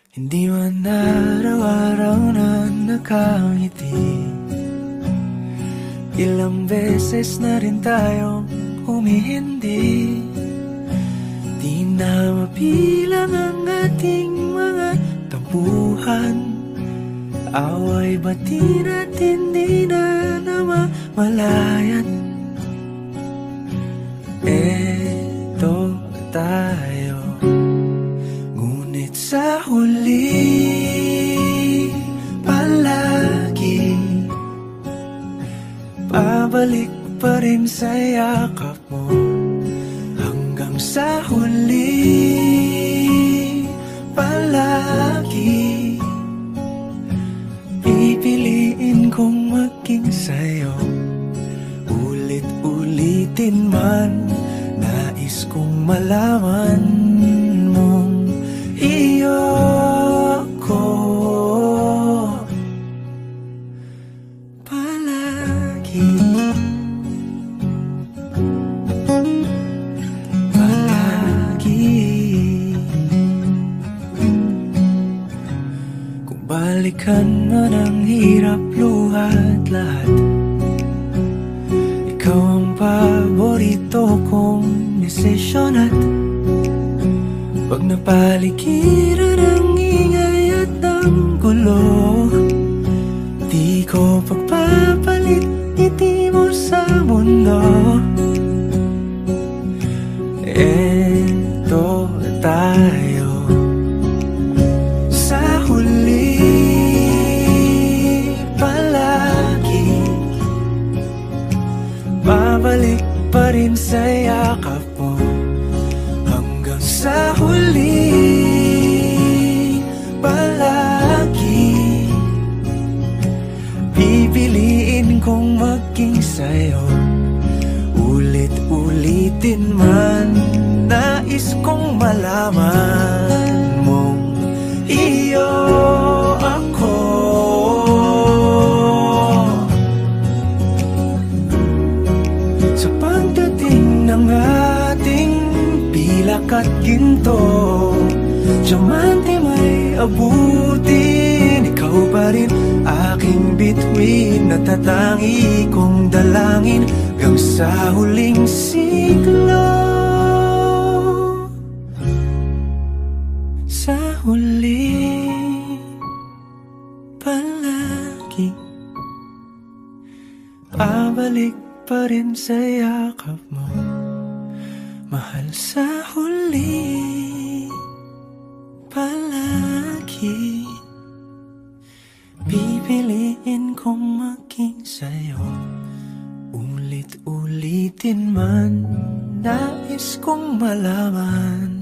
Hindi man araw-araw na nakangiti, ilang beses na rin tayong humihindi. Di na mabilang ang ating mga tampuhan, away bati natin di na namamalayan. Eto tayo, ngunit sa huli palagi pabalik pa rin sa yakap mo. Hanggang sa huli palagi pipiliin kong maging sa'yo. Ulit-ulitin man, nais kong malaman mong iyo ko palagi. Kung balikan man ang hirap, luhat lahat, ikaw ang paborito kong desisyon. At pag napaligiran ang ingay at ang gulo, di ko pagpapalit ngiti mo sa mundo. Eto tayo, sa huli palagi babalik pa rin sa yakap mo. Hanggang sa huli palagi pipiliin kong maging sa'yo. Ulit-ulitin man, nais kong malaman mong iyo ako. Sa pagdating ng ating pilak at ginto, diamante may abutin, ikaw pa rin aking bituin. Natatangi kong dalangin hanggang sa huling siglo. Sa huli palagi pabalik pa rin sa yakap mo, mahal. Sa huli palagi pipiliin kong maging sa'yo. Ulit-ulitin man, nais kong malaman